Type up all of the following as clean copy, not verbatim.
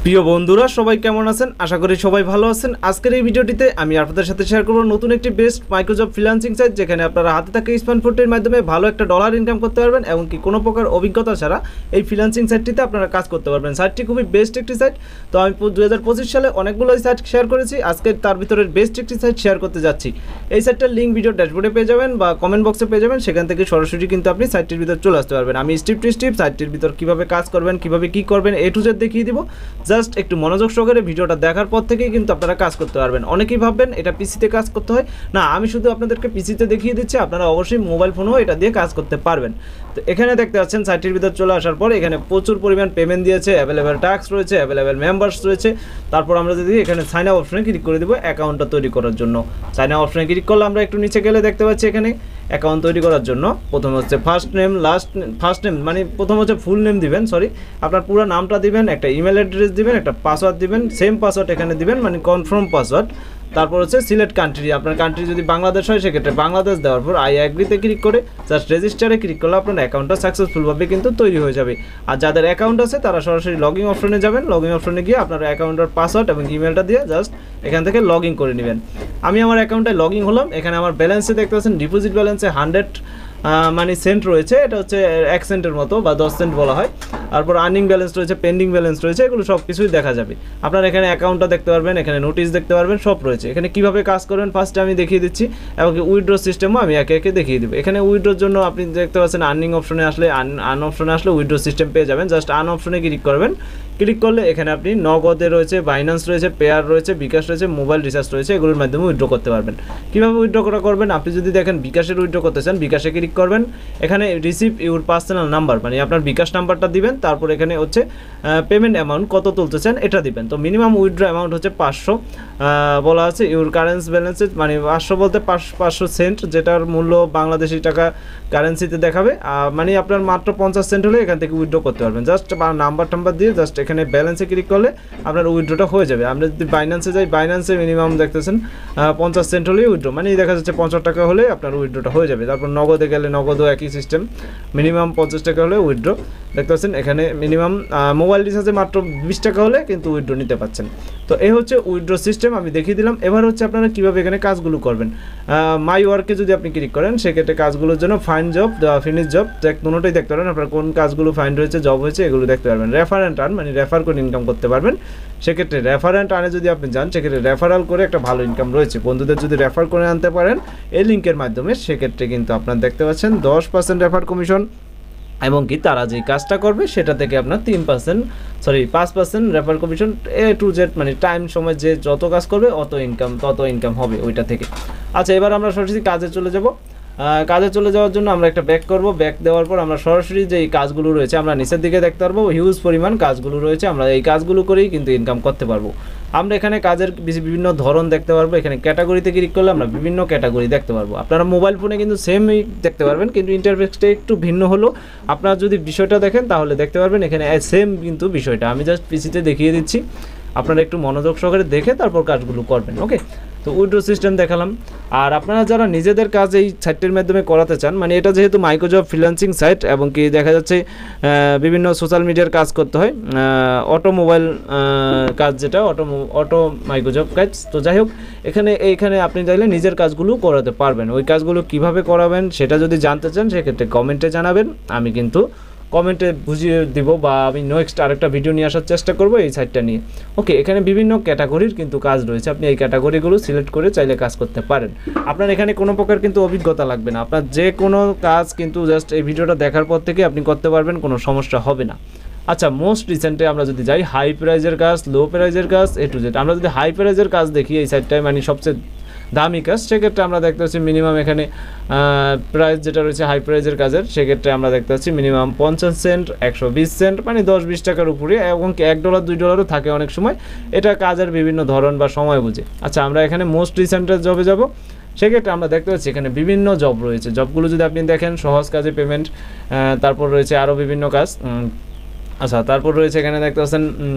প্রিয় বন্ধুরা সবাই কেমন আছেন? আশা করি সবাই ভালো আছেন। আজকের এই ভিডিওটিতে আমি আপনাদের সাথে শেয়ার করব নতুন একটি বেস্ট মাইক্রোজব ফ্রিল্যান্সিং সাইট, যেখানে আপনারা হাতে থাকা স্মার্টফোনটির মাধ্যমে ভালো একটা ডলার ইনকাম করতে পারবেন এবং কি কোনো প্রকার অভিজ্ঞতা ছাড়া এই ফ্রিল্যান্সিং সাইটটিতে আপনারা কাজ করতে পারবেন। সাইটটি খুবই বেস্ট একটি সাইট। তো আমি 2025 সালে অনেকগুলো সাইট শেয়ার করেছি, আজকে তার ভিতরে বেস্ট একটি সাইট শেয়ার করতে যাচ্ছি। এই সাইটটার লিঙ্ক ভিডিও ড্যাশবোর্ডে পেয়ে যাবেন বা কমেন্ট বক্সে পেয়ে যাবেন, সেখান থেকে সরাসরি কিন্তু আপনি সাইটটির ভিতর চলে আসতে পারবেন। আমি স্টেপ টু স্টেপ সাইটটির ভিতর কীভাবে কাজ করবেন, কীভাবে কী করবেন A to Z দেখিয়ে দিব। জাস্ট একটু মনোযোগ সহকারে ভিডিওটা দেখার পর থেকেই কিন্তু আপনারা কাজ করতে পারবেন। অনেকেই ভাববেন এটা পিসিতে কাজ করতে হয়, না আমি শুধু আপনাদেরকে পিসিতে দেখিয়ে দিচ্ছি, আপনারা অবশ্যই মোবাইল ফোনেও এটা দিয়ে কাজ করতে পারবেন। তো এখানে দেখতে পাচ্ছেন সাইটের ভিতর চলে আসার পর এখানে প্রচুর পরিমাণ পেমেন্ট দিয়েছে, অ্যাভেলেবেল টাস্ক রয়েছে, অ্যাভেলেবেল মেম্বার্স রয়েছে। তারপর আমরা যদি এখানে সাইন আপ অপশনে ক্লিক করে দেবো অ্যাকাউন্টটা তৈরি করার জন্য। সাইন আপ অপশনে ক্লিক করলে আমরা একটু নিচে গেলে দেখতে পাচ্ছি এখানে অ্যাকাউন্ট তৈরি করার জন্য প্রথমে হচ্ছে ফার্স্ট নেম মানে প্রথম হচ্ছে ফুল নেম দিবেন, আপনার পুরো নামটা দিবেন, একটা ইমেল অ্যাড্রেস দিবেন, একটা পাসওয়ার্ড দিবেন, সেম পাসওয়ার্ড এখানে দিবেন মানে কনফার্ম পাসওয়ার্ড। তারপর হচ্ছে সিলেক্ট কান্ট্রি, আপনার কান্ট্রি যদি বাংলাদেশ হয় সেক্ষেত্রে বাংলাদেশ দেওয়ার পর আই অ্যাগ্রিতে ক্লিক করে জাস্ট রেজিস্টারে ক্লিক করলে আপনার অ্যাকাউন্টটা সাকসেসফুলভাবে কিন্তু তৈরি হয়ে যাবে। আর যাদের অ্যাকাউন্ট আছে তারা সরাসরি লগইন অপশনে যাবেন, লগইন অপশনে গিয়ে আপনার অ্যাকাউন্টের পাসওয়ার্ড এবং ইমেলটা দিয়ে জাস্ট এখান থেকে লগইন করে নেবেন। আমি আমার অ্যাকাউন্টে লগইন হলাম। এখানে আমার ব্যালেন্সে দেখতে পাচ্ছেন ডিপোজিট ব্যালেন্সে 100 মানে সেন্ট রয়েছে, এটা হচ্ছে 1 সেন্টের মতো বা 10 সেন্ট বলা হয়। তারপর আর্নিং ব্যালেন্স রয়েছে, পেন্ডিং ব্যালেন্স রয়েছে, এগুলো সব কিছুই দেখা যাবে। আপনারা এখানে অ্যাকাউন্টটা দেখতে পারবেন, এখানে নোটিশ দেখতে পারবেন, সব রয়েছে। এখানে কীভাবে কাজ করবেন ফার্স্টে আমি দেখিয়ে দিচ্ছি এবং উইথড্র সিস্টেমও আমি একে একে দেখিয়ে দেবো। এখানে উইথড্রোর জন্য আপনি দেখতে পাচ্ছেন আর্নিং অপশনে আসলে আন অপশনে আসলে উইথড্র সিস্টেম পেয়ে যাবেন। জাস্ট আন অপশনে ক্লিক করবেন, ক্লিক করলে এখানে আপনি নগদে রয়েছে, বাইন্যান্স রয়েছে, পেয়ার রয়েছে, বিকাশ রয়েছে, মোবাইল রিচার্জ রয়েছে, এগুলোর মাধ্যমে উইথড্র করতে পারবেন। কীভাবে উইথড্র করবেন আপনি যদি দেখেন বিকাশের উইথড্র করতে চান, বিকাশে ক্লিক করবেন, এখানে রিসিভ ইউর পার্সোনাল নাম্বার মানে আপনার বিকাশ নাম্বারটা দিবেন। তারপর এখানে হচ্ছে পেমেন্ট অ্যামাউন্ট কত তুলতেছেন এটা দিবেন। তো মিনিমাম উইথড্র অ্যামাউন্ট হচ্ছে 500 বলা আছে। ইউর কারেন্সি ব্যালেন্সে মানে 500 বলতে 500 সেন্ট, যেটার মূল্য বাংলাদেশি টাকা কারেন্সিতে দেখাবে, মানে আপনার মাত্র 50 সেন্ট হলে এখান থেকে উইথড্র করতে পারবেন। জাস্ট নাম্বার দিয়ে জাস্ট এখানে ব্যালেন্সে ক্লিক করলে আপনার উইথড্রটা হয়ে যাবে। আমরা যদি বাইন্যান্সে যাই, বাইন্যান্সে মিনিমাম দেখতেছেন 50 সেন্ট হলেই উইথড্র, মানে দেখা যাচ্ছে 50 টাকা হলে আপনার উইথড্রটা হয়ে যাবে। তারপর নগদে গেলে নগদও একই সিস্টেম, মিনিমাম 50 টাকা হলে উইথড্র। দেখতে পাচ্ছেন এখানে মিনিমাম মোবাইল রিচার্জে মাত্র 20 টাকা হলে কিন্তু উইথড্র নিতে পাচ্ছেন। তো এই হচ্ছে উইথড্র সিস্টেম আমি দেখিয়ে দিলাম। এবার হচ্ছে আপনারা কীভাবে এখানে কাজগুলো করবেন। মাই ওয়ার্কে যদি আপনি ক্লিক করেন সেক্ষেত্রে কাজগুলোর জন্য ফাইন্ড জব, ফিনিশ জব দুটোই দেখতে পারবেন। আপনার কোন কাজগুলো ফাইন্ড হয়েছে, জব হয়েছে, এগুলো দেখতে পারবেন। রেফার অ্যান্ড আর্ন মানে রেফার করে ইনকাম করতে পারবেন। সেক্ষেত্রে রেফার অ্যান্ড আর্নে যদি আপনি যান সেক্ষেত্রে রেফারাল করে একটা ভালো ইনকাম রয়েছে। বন্ধুদের যদি রেফার করে আনতে পারেন এই লিঙ্কের মাধ্যমে সেক্ষেত্রে কিন্তু আপনার দেখতে পাচ্ছেন 10% রেফার কমিশন এবং কি তারা যেই কাজটা করবে সেটা থেকে আপনার 5% refer commission A to Z মানে টাইম সময় যে যত কাজ করবে তত ইনকাম হবে ওইটা থেকে। আচ্ছা, এবার আমরা সরাসরি কাজে চলে যাব। কাজে চলে যাওয়ার জন্য আমরা একটা ব্যাক করব। ব্যাক দেওয়ার পর আমরা সরাসরি যে কাজগুলো রয়েছে আমরা নিচের দিকে দেখতে পারবো, হিউজ পরিমাণ কাজগুলো রয়েছে। আমরা এই কাজগুলো করেই কিন্তু ইনকাম করতে পারবো। আমরা এখানে কাজের বিভিন্ন ধরন দেখতে পারবো। এখানে ক্যাটাগরিতে ক্লিক করলে আমরা বিভিন্ন ক্যাটাগরি দেখতে পারবো। আপনারা মোবাইল ফোনে কিন্তু সেমই দেখতে পারবেন, কিন্তু ইন্টারফেসটা একটু ভিন্ন হলো। আপনারা যদি বিষয়টা দেখেন তাহলে দেখতে পারবেন এখানে সেম কিন্তু বিষয়টা আমি জাস্ট পিসিতে দেখিয়ে দিচ্ছি, আপনারা একটু মনোযোগ সহকারে দেখে তারপর কাজগুলো করবেন। ওকে, তো উইথড্র সিস্টেম দেখালাম। আর আপনারা যারা নিজেদের কাজ এই সাইটটির মাধ্যমে করাতে চান, মানে এটা যেহেতু মাইক্রোজব ফ্রিল্যান্সিং সাইট এবং কি দেখা যাচ্ছে বিভিন্ন সোশ্যাল মিডিয়ার কাজ করতে হয়, অটোমোবাইল কাজ যেটা অটো মাইক্রোজব কাজ। তো যাই হোক, এইখানে আপনি চাইলে নিজের কাজগুলো করাতে পারবেন। ওই কাজগুলো কিভাবে করাবেন সেটা যদি জানতে চান সেক্ষেত্রে কমেন্টে জানাবেন, আমি কিন্তু কমেন্টে বুঝিয়ে দিব বা আমি নেক্সট আরেকটা ভিডিও নিয়ে আসার চেষ্টা করব এই সাইটটা নিয়ে। ওকে, এখানে বিভিন্ন ক্যাটাগরির কিন্তু কাজ রয়েছে, আপনি এই ক্যাটাগরিগুলো সিলেক্ট করে চাইলে কাজ করতে পারেন। আপনার এখানে কোনো প্রকার কিন্তু অভিজ্ঞতা লাগবে না, আপনার যে কোনো কাজ কিন্তু জাস্ট এই ভিডিওটা দেখার পর থেকে আপনি করতে পারবেন, কোনো সমস্যা হবে না। আচ্ছা, মোস্ট রিসেন্টে আমরা যদি যাই হাই প্রাইজের কাজ, লো প্রাইজের কাজ, A to Z। আমরা যদি হাই প্রাইজের কাজ দেখি এই সাইটটায় মানে সবচেয়ে দামি কাজ, সেক্ষেত্রে আমরা দেখতে পাচ্ছি মিনিমাম এখানে প্রাইস যেটা রয়েছে হাই প্রাইজের কাজের, সেক্ষেত্রে আমরা দেখতে পাচ্ছি মিনিমাম 50 সেন্ট, 120 সেন্ট মানে 10-20 টাকার উপরে, এবং $1 $2 থাকে অনেক সময়। এটা কাজের বিভিন্ন ধরন বা সময় বুঝে। আচ্ছা, আমরা এখানে মোস্ট রিসেন্টের জবে যাব। সেক্ষেত্রে আমরা দেখতে পাচ্ছি এখানে বিভিন্ন জব রয়েছে। জবগুলো যদি আপনি দেখেন সহজ কাজে পেমেন্ট, তারপর রয়েছে আরও বিভিন্ন কাজ। আচ্ছা, তারপর রয়েছে এখানে দেখতে পাচ্ছেন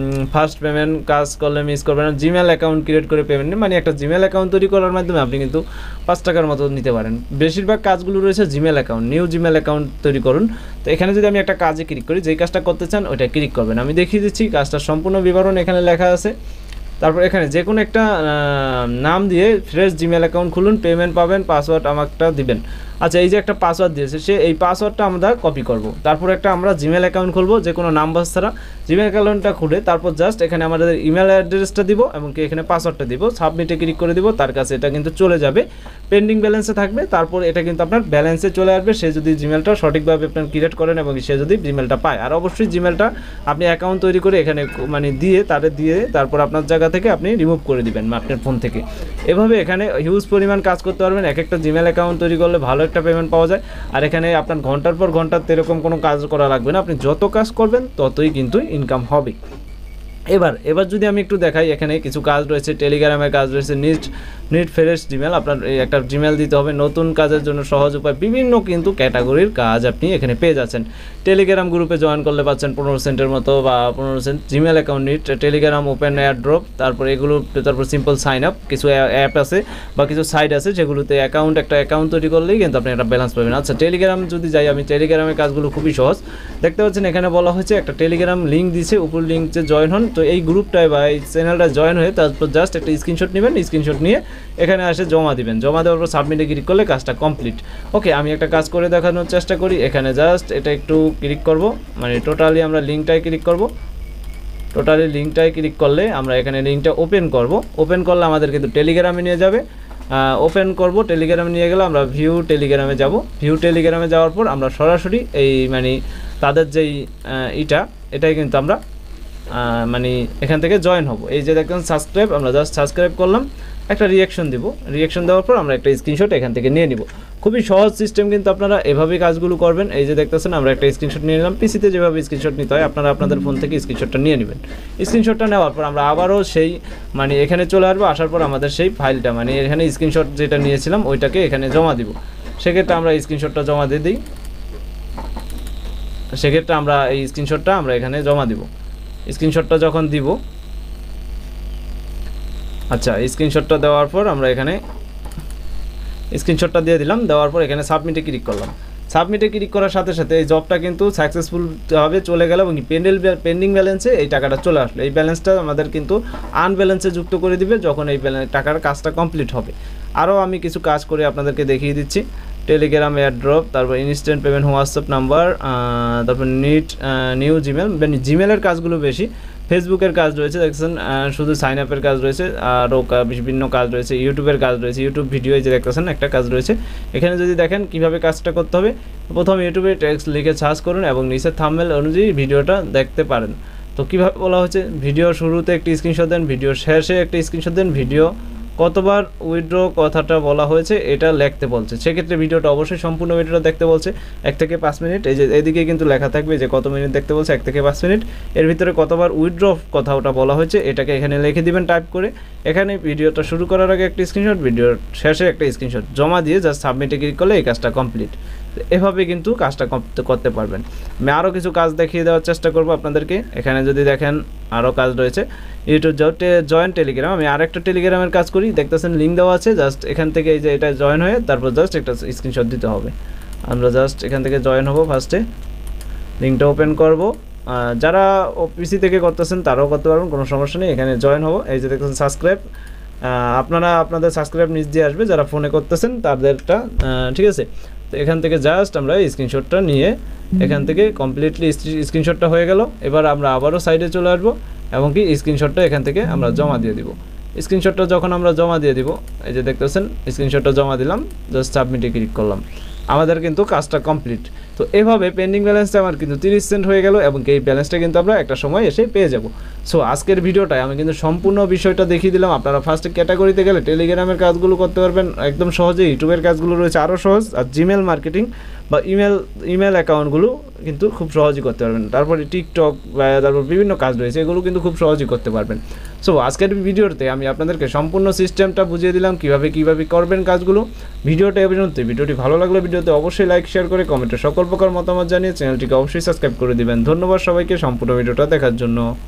ফার্স্ট পেমেন্ট কাজ করলে মিস করবেন না, জিমেল অ্যাকাউন্ট ক্রিয়েট করে পেমেন্ট নেই, মানে একটা জিমেল অ্যাকাউন্ট তৈরি করার মাধ্যমে আপনি কিন্তু 5 টাকার মতো নিতে পারেন। বেশিরভাগ কাজগুলো রয়েছে Gmail account, new Gmail account তৈরি করুন। তো এখানে যদি আমি একটা কাজে ক্লিক করি, যেই কাজটা করতে চান ওইটা ক্লিক করবেন। আমি দেখিয়ে দিচ্ছি কাজটার সম্পূর্ণ বিবরণ এখানে লেখা আছে। তারপর এখানে যে কোনো একটা নাম দিয়ে ফ্রেশ জিমেল অ্যাকাউন্ট খুলুন, পেমেন্ট পাবেন, পাসওয়ার্ড আমারটা দিবেন। আচ্ছা, এই যে একটা পাসওয়ার্ড দিয়েছে সে এই পাসওয়ার্ডটা আমরা কপি করব। তারপর একটা আমরা জিমেল অ্যাকাউন্ট খুলবো, যে কোনো নাম্বার ছাড়া জিমেল অ্যাকাউন্টটা খুলে তারপর জাস্ট এখানে আমাদের ইমেল অ্যাড্রেসটা দিব এবং কি এখানে পাসওয়ার্ডটা দিব, সাবমিটে ক্লিক করে দিব। তার কাছে এটা কিন্তু চলে যাবে, পেন্ডিং ব্যালেন্সে থাকবে। তারপর এটা কিন্তু আপনার ব্যালেন্সে চলে আসবে, সে যদি জিমেলটা সঠিকভাবে আপনার ক্রিয়েট করেন এবং সে যদি জিমেলটা পায়। আর অবশ্যই জিমেলটা আপনি অ্যাকাউন্ট তৈরি করে এখানে মানে দিয়ে তারপর আপনার জায়গা থেকে আপনি রিমুভ করে দিবেন আপনার ফোন থেকে। এভাবে এখানে হিউজ পরিমাণ কাজ করতে পারবেন। এক একটা জিমেল অ্যাকাউন্ট তৈরি করলে ভালো একটা পেমেন্ট পাওয়া যায়। আর এখানে আপনার ঘন্টার পর ঘন্টা এরকম কোনো কাজ করা লাগবে না, আপনি যত কাজ করবেন ততই কিন্তু ইনকাম হবে। এবার যদি আমি একটু দেখাই, এখানে কিছু কাজ রয়েছে, টেলিগ্রামের কাজ রয়েছে, নিট ফ্রেশ জিমেল, আপনার একটা জিমেল দিতে হবে, নতুন কাজের জন্য সহজ উপায়, বিভিন্ন কিন্তু ক্যাটাগরির কাজ আপনি এখানে পেয়ে যাচ্ছেন। টেলিগ্রাম গ্রুপে জয়েন করলে পাচ্ছেন 15 সেন্টের মতো বা 15 cent. Gmail account need, Telegram open airdrop, তারপর এগুলো, তারপর সিম্পল সাইন আপ, কিছু অ্যাপ আছে বা কিছু সাইট আছে যেগুলোতে একটা অ্যাকাউন্ট তৈরি করলেই কিন্তু আপনি একটা ব্যালেন্স পাবেন। আচ্ছা, টেলিগ্রাম যদি যাই আমি, টেলিগ্রামের কাজগুলো খুবই সহজ। দেখতে পাচ্ছেন এখানে বলা হয়েছে একটা টেলিগ্রাম লিঙ্ক দিয়েছে, উপর লিঙ্কে জয়েন হন। তো এই গ্রুপটায় বা এই চ্যানেলটা জয়েন হয়ে তারপর জাস্ট একটা স্ক্রিনশট নেবেন, স্ক্রিনশট নিয়ে এখানে আসে জমা দিবেন। জমা দেওয়ার পর সাবমিটে ক্লিক করলে কাজটা কমপ্লিট। ওকে, আমি একটা কাজ করে দেখানোর চেষ্টা করি। এখানে জাস্ট এটা একটু ক্লিক করব, মানে টোটালি আমরা লিঙ্কটায় ক্লিক করব। টোটালি লিঙ্কটায় ক্লিক করলে আমরা এখানে লিঙ্কটা ওপেন করব। ওপেন করলে আমাদের কিন্তু টেলিগ্রামে নিয়ে যাবে। ওপেন করব, টেলিগ্রামে নিয়ে গেলে আমরা ভিউ টেলিগ্রামে যাব। ভিউ টেলিগ্রামে যাওয়ার পর আমরা সরাসরি এই মানে তাদের যেই এটাই কিন্তু আমরা মানে এখান থেকে জয়েন হব। এই যে দেখেন সাবস্ক্রাইব, আমরা জাস্ট সাবস্ক্রাইব করলাম, একটা রিয়াকশন দিব। রিয়াকশন দেওয়ার পর আমরা একটা স্ক্রিনশট এখান থেকে নিয়ে নিব। খুবই সহজ সিস্টেম, কিন্তু আপনারা এভাবেই কাজগুলো করবেন। এই যে দেখতেছেন আমরা একটা স্ক্রিনশট নিয়ে নিলাম। পিসিতে যেভাবে স্ক্রিনশট নিতে হয় আপনারা আপনাদের ফোন থেকে স্ক্রিনশটটা নিয়ে নেবেন। স্ক্রিনশটটা নেওয়ার পর আমরা আবারও সেই মানে এখানে চলে আসবো। আসার পর আমাদের সেই ফাইলটা মানে এখানে স্ক্রিনশট যেটা নিয়েছিলাম ওইটাকে এখানে জমা দিব। সেক্ষেত্রে আমরা স্ক্রিনশটটা জমা দিয়ে দিই। সেক্ষেত্রে আমরা এই স্ক্রিনশটটা আমরা এখানে জমা দিব। স্ক্রিনশটটা যখন দিব, আচ্ছা স্ক্রিনশটটা দেওয়ার পর আমরা এখানে স্ক্রিনশটটা দিয়ে দিলাম। দেওয়ার পর এখানে সাবমিটে ক্লিক করলাম। সাবমিটে ক্লিক করার সাথে সাথে এই জবটা কিন্তু সাকসেসফুলভাবে চলে গেল এবং পেন্ডিং ব্যালেন্সে এই টাকাটা চলে আসলো। এই ব্যালেন্সটা আমাদের কিন্তু আনব্যালেন্সে যুক্ত করে দিবে যখন এই টাকার কাজটা কমপ্লিট হবে। আরও আমি কিছু কাজ করে আপনাদেরকে দেখিয়ে দিচ্ছি। টেলিগ্রাম এয়ারড্রপ, তারপর ইনস্ট্যান্ট পেমেন্ট, হোয়াটসঅ্যাপ নাম্বার, তারপর নিউ জিমেল, জিমেলের কাজগুলো বেশি। ফেসবুকের কাজ রয়েছে, দেখছেন শুধু সাইন আপের কাজ রয়েছে, আরও বিভিন্ন কাজ রয়েছে। ইউটিউবের কাজ রয়েছে, ইউটিউব ভিডিও যে দেখতেছেন একটা কাজ রয়েছে। এখানে যদি দেখেন কিভাবে কাজটা করতে হবে, প্রথম ইউটিউবে টেক্সট লিখে সার্চ করুন এবং নিচে থাম্বনেল অনুযায়ী ভিডিওটা দেখতে পারেন। তো কীভাবে বলা হচ্ছে, ভিডিও শুরুতে একটি স্ক্রিনশট দেন, ভিডিও শেষে একটি স্ক্রিনশট দেন, ভিডিও কতবার উইথড্র কথাটা বলা হয়েছে এটা লিখতে বলছে। সেক্ষেত্রে ভিডিওটা অবশ্যই সম্পূর্ণ ভিডিওটা দেখতে বলছে 1 থেকে 5 মিনিট। এই যে এদিকে কিন্তু লেখা থাকবে যে কত মিনিট দেখতে বলছে, 1 থেকে 5 মিনিট। এর ভিতরে কতবার উইথড্র কথা ওটা বলা হয়েছে এটাকে এখানে লিখে দিবেন টাইপ করে। এখানে ভিডিওটা শুরু করার আগে একটা স্ক্রিনশট, ভিডিওর শেষে একটা স্ক্রিনশট জমা দিয়ে জাস্ট সাবমিটে ক্লিক করলে এই কাজটা কমপ্লিট। এভাবে কিন্তু কাজটা করতে পারবেন। আমি আরও কিছু কাজ দেখিয়ে দেওয়ার চেষ্টা করব আপনাদেরকে। এখানে যদি দেখেন আরও কাজ রয়েছে, ইউটিউব জয়েন টেলিগ্রাম। আমি আরেকটা টেলিগ্রামের কাজ করি, দেখতেছেন লিঙ্ক দেওয়া আছে। জাস্ট এখান থেকে এই যে এটা জয়েন হয়ে তারপর জাস্ট একটা স্ক্রিনশট দিতে হবে। আমরা জাস্ট এখান থেকে জয়েন হব, ফার্স্টে লিঙ্কটা ওপেন করব। যারা পিসি থেকে করতেছেন তারাও করতে পারবেন, কোনো সমস্যা নেই। এখানে জয়েন হব, এই যে দেখতেছেন সাবস্ক্রাইব, আপনারা আপনাদের সাবস্ক্রাইব নিচ দিয়ে আসবে যারা ফোনে করতেছেন তাদেরটা, ঠিক আছে। তো এখান থেকে জাস্ট আমরা স্ক্রিনশটটা নিয়ে এখান থেকে কমপ্লিটলি স্ক্রিনশটটা হয়ে গেল। এবার আমরা আবারও সাইডে চলে আসবো এবং কি স্ক্রিনশটটা এখান থেকে আমরা জমা দিয়ে দিব। স্ক্রিনশটটা যখন আমরা জমা দিয়ে দিব, এই যে দেখতেছেন স্ক্রিনশটটা জমা দিলাম, জাস্ট সাবমিটে ক্লিক করলাম, আমাদের কিন্তু কাজটা কমপ্লিট। তো এভাবে পেন্ডিং ব্যালেন্সটা আমার কিন্তু 30 সেন্ট হয়ে গেল এবং এই ব্যালেন্সটা কিন্তু আমরা একটা সময় এসে পেয়ে যাব। সো আজকের ভিডিওটায় আমি কিন্তু সম্পূর্ণ বিষয়টা দেখিয়ে দিলাম। আপনারা ফার্স্টে ক্যাটাগরিতে গেলে টেলিগ্রামের কাজগুলো করতে পারবেন একদম সহজে। ইউটিউবের কাজগুলো রয়েছে আরও সহজ, আর জিমেল মার্কেটিং বা ইমেল অ্যাকাউন্টগুলো কিন্তু খুব সহজেই করতে পারবেন। তারপরে টিকটক বা তারপর বিভিন্ন কাজ রয়েছে, এগুলো কিন্তু খুব সহজেই করতে পারবেন। সো আজকের ভিডিওতে আমি আপনাদেরকে সম্পূর্ণ সিস্টেমটা বুঝিয়ে দিলাম কিভাবে করবেন কাজগুলো। ভিডিওটা এ পর্যন্ত। ভিডিওটি ভালো লাগলে ভিডিওতে অবশ্যই লাইক শেয়ার করে কমেন্টে সকল প্রকার মতামত জানিয়ে চ্যানেলটিকে অবশ্যই সাবস্ক্রাইব করে দিবেন। ধন্যবাদ সবাইকে সম্পূর্ণ ভিডিওটা দেখার জন্য।